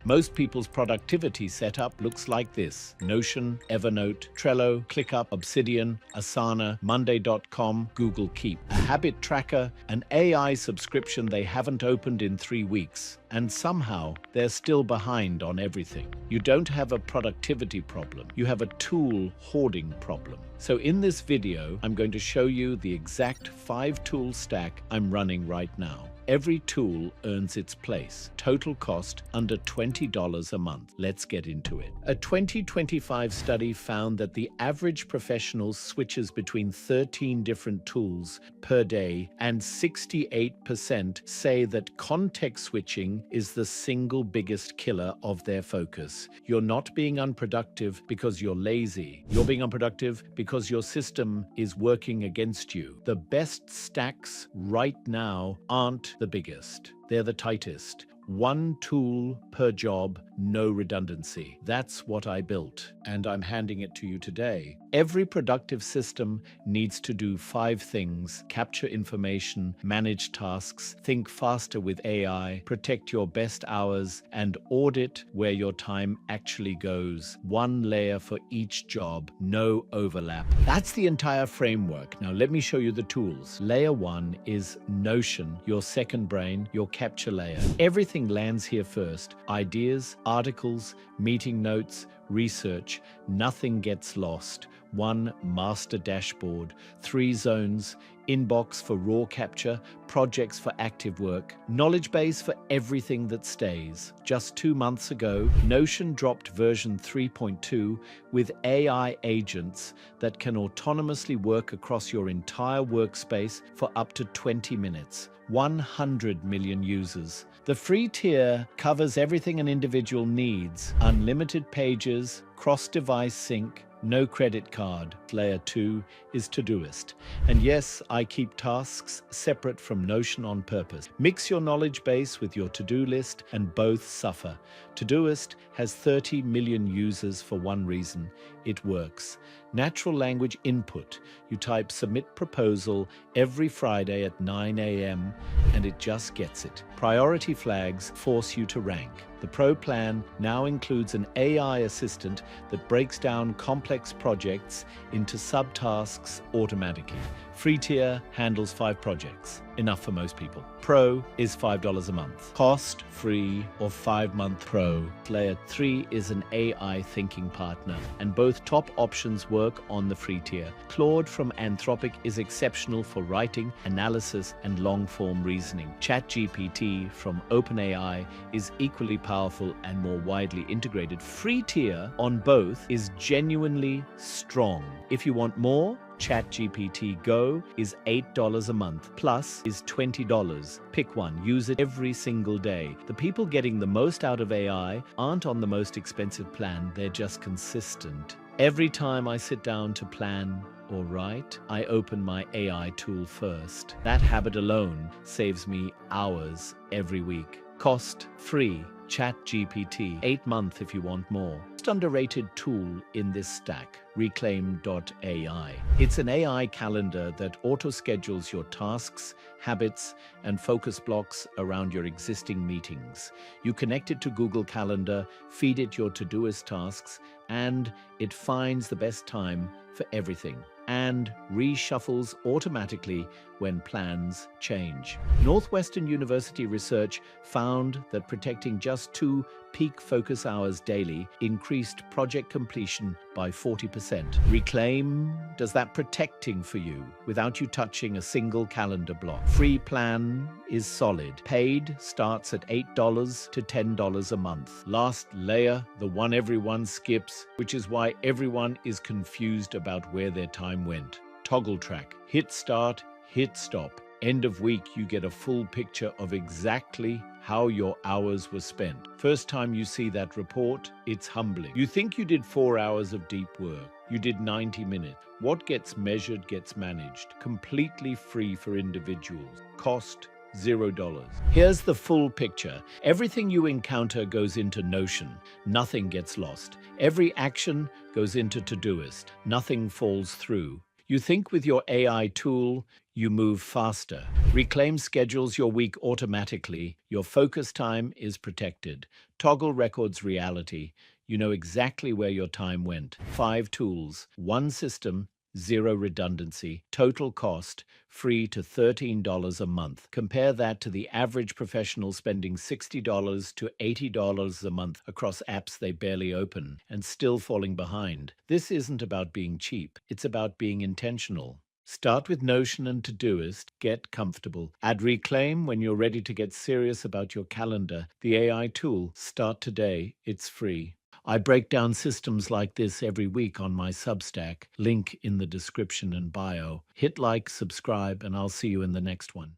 Most people's productivity setup looks like this: Notion, Evernote, Trello, ClickUp, Obsidian, Asana, Monday.com, Google Keep, a habit tracker, an AI subscription they haven't opened in 3 weeks. And somehow, they're still behind on everything. You don't have a productivity problem. You have a tool hoarding problem. So in this video, I'm going to show you the exact 5-tool stack I'm running right now. Every tool earns its place. Total cost under $20 a month. Let's get into it. A 2025 study found that the average professional switches between 13 different tools per day, and 68% say that context switching is the single biggest killer of their focus. You're not being unproductive because you're lazy. You're being unproductive because your system is working against you. The best stacks right now aren't the biggest. They're the tightest. 1 tool per job, no redundancy. That's what I built, and I'm handing it to you today. Every productive system needs to do 5 things: capture information, manage tasks, think faster with AI, protect your best hours, and audit where your time actually goes. 1 layer for each job, no overlap. That's the entire framework. Now let me show you the tools. Layer 1 is Notion, your second brain, your capture layer. Everything lands here first: ideas, articles, meeting notes, research. Nothing gets lost. 1 master dashboard, 3 zones: inbox for raw capture, projects for active work, knowledge base for everything that stays. Just 2 months ago, Notion dropped version 3.2 with AI agents that can autonomously work across your entire workspace for up to 20 minutes. 100 million users. The free tier covers everything an individual needs: unlimited pages, cross-device sync, no credit card. Layer 2 is Todoist. And yes, I keep tasks separate from Notion on purpose. Mix your knowledge base with your to-do list and both suffer. Todoist has 30 million users for one reason: it works. Natural language input. You type submit proposal every Friday at 9 a.m. and it just gets it. Priority flags force you to rank. The Pro plan now includes an AI assistant that breaks down complex projects into subtasks automatically. Free tier handles 5 projects, enough for most people. Pro is $5 a month. Cost free or 5-month Pro. Layer 3 is an AI thinking partner, and both top options work on the free tier. Claude from Anthropic is exceptional for writing, analysis, and long-form reasoning. ChatGPT from OpenAI is equally powerful and more widely integrated. Free tier on both is genuinely strong. If you want more, ChatGPT Go is $8 a month, Plus is $20. Pick one, use it every single day. The people getting the most out of AI aren't on the most expensive plan, they're just consistent. Every time I sit down to plan or write, I open my AI tool first. That habit alone saves me hours every week. Cost free. ChatGPT, 8-month if you want more. Most underrated tool in this stack, Reclaim.ai. It's an AI calendar that auto-schedules your tasks, habits, and focus blocks around your existing meetings. You connect it to Google Calendar, feed it your Todoist tasks, and it finds the best time for everything and reshuffles automatically when plans change. Northwestern University research found that protecting just 2 peak focus hours daily increased project completion by 40%. Reclaim does that protecting for you without you touching a single calendar block. Free plan is solid. Paid starts at $8 to $10 a month. Last layer, the one everyone skips, which is why everyone is confused about where their time went. Toggl track. Hit start, hit stop. End of week, you get a full picture of exactly how your hours were spent. First time you see that report, it's humbling. You think you did 4 hours of deep work. You did 90 minutes. What gets measured gets managed. Completely free for individuals. Cost $0. Here's the full picture. Everything you encounter goes into Notion. Nothing gets lost. Every action goes into Todoist. Nothing falls through. You think with your AI tool, you move faster. Reclaim schedules your week automatically. Your focus time is protected. Toggl records reality. You know exactly where your time went. 5 tools, 1 system, 0 redundancy, total cost, free to $13 a month. Compare that to the average professional spending $60 to $80 a month across apps they barely open and still falling behind. This isn't about being cheap, it's about being intentional. Start with Notion and Todoist, get comfortable. Add Reclaim when you're ready to get serious about your calendar. The AI tool, start today, it's free. I break down systems like this every week on my Substack, link in the description and bio. Hit like, subscribe, and I'll see you in the next one.